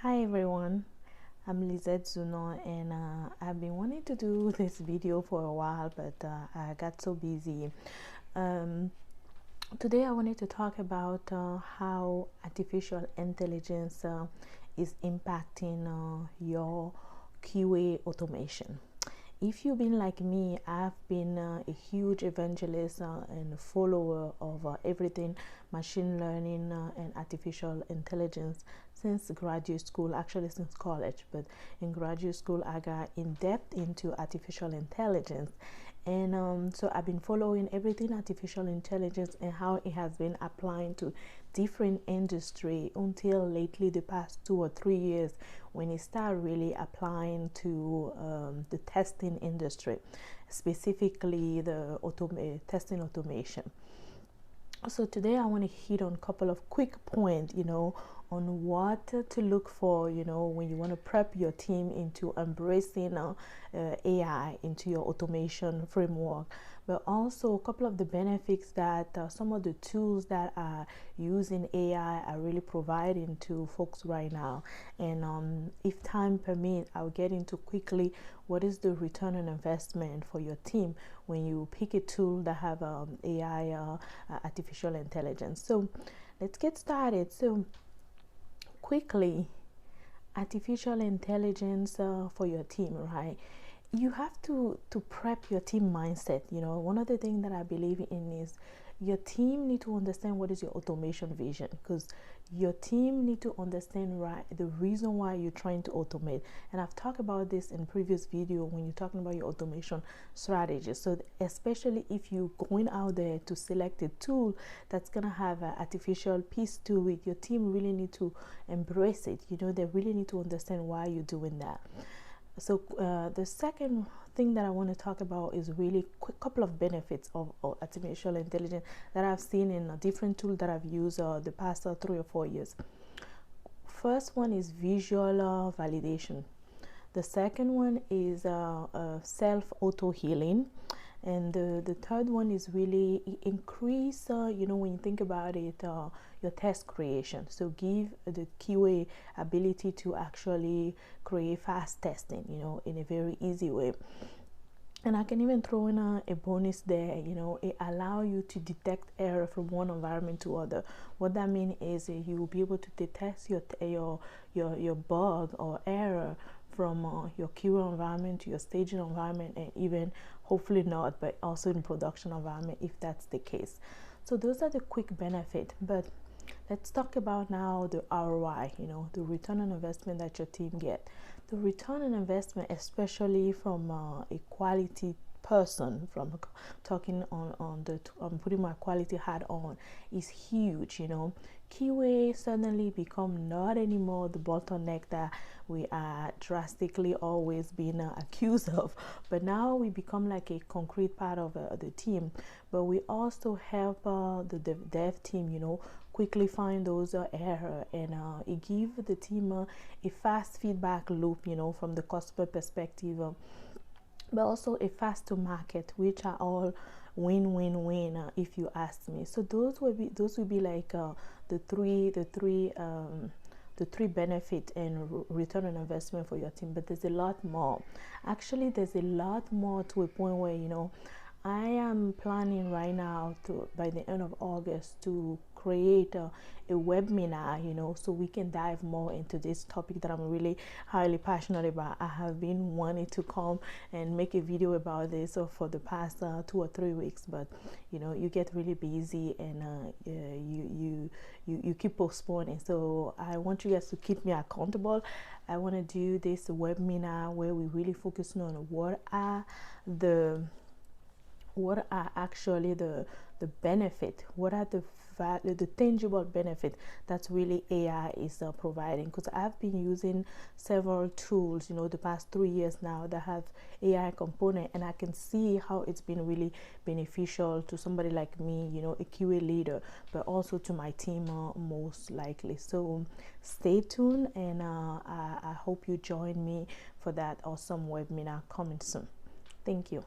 Hi everyone, I'm Lizette Zuno, and I've been wanting to do this video for a while, but I got so busy. Um, Today I wanted to talk about how artificial intelligence is impacting your QA automation. If you've been like me, I've been a huge evangelist and follower of everything machine learning and artificial intelligence since graduate school, actually since college. But in graduate school, I got in depth into artificial intelligence. And so I've been following everything artificial intelligence and how it has been applying to different industry until lately, the past 2 or 3 years, when it started really applying to the testing industry, specifically the testing automation. So today I want to hit on a couple of quick points, on what to look for, when you want to prep your team into embracing AI into your automation framework, but also a couple of the benefits that some of the tools that are using AI are really providing to folks right now. And if time permits, I'll get into quickly what is the return on investment for your team when you pick a tool that have AI, artificial intelligence. So let's get started. So quickly, artificial intelligence for your team, right? You have to prep your team mindset. One of the things that I believe in is your team need to understand what is your automation vision, because your team need to understand, right, the reason why you're trying to automate. And I've talked about this in previous video when you're talking about your automation strategy. So especially if you're going out there to select a tool that's gonna have an artificial piece to it, your team really need to embrace it. They really need to understand why you're doing that. So the second thing that I want to talk about is really quick couple of benefits of artificial intelligence that I've seen in a different tool that I've used the past 3 or 4 years. First one is visual validation. The second one is self auto healing. And the third one is really increase, when you think about it, your test creation. So give the QA ability to actually create fast testing, in a very easy way. And I can even throw in a bonus there. It allow you to detect error from one environment to other. What that means is you will be able to detect your bug or error from your QA environment to your staging environment, and even hopefully not, but also in production environment if that's the case. So those are the quick benefit. But let's talk about now the ROI, the return on investment that your team get. The return on investment, especially from a quality person, from talking on putting my quality hat on, is huge. QA suddenly become not anymore the bottleneck that we are drastically always being accused of, but now we become like a concrete part of the team. But we also help the dev team, quickly find those error, and it gives the team a fast feedback loop, from the customer perspective, but also a fast to market, which are all win-win-win, if you ask me. So those will be like the three benefit and return on investment for your team. But there's a lot more. Actually, there's a lot more, to a point where I am planning right now to, by the end of August, to create a webinar, so we can dive more into this topic that I'm really highly passionate about. I have been wanting to come and make a video about this for the past 2 or 3 weeks, but you get really busy, and you keep postponing. So I want you guys to keep me accountable. I want to do this webinar where we really focus on what are actually the benefit, what are the tangible benefit that's really AI is providing. Because I've been using several tools, the past 3 years now, that have AI component, and I can see how it's been really beneficial to somebody like me, a QA leader, but also to my team most likely. So stay tuned, and I hope you join me for that awesome webinar coming soon. Thank you.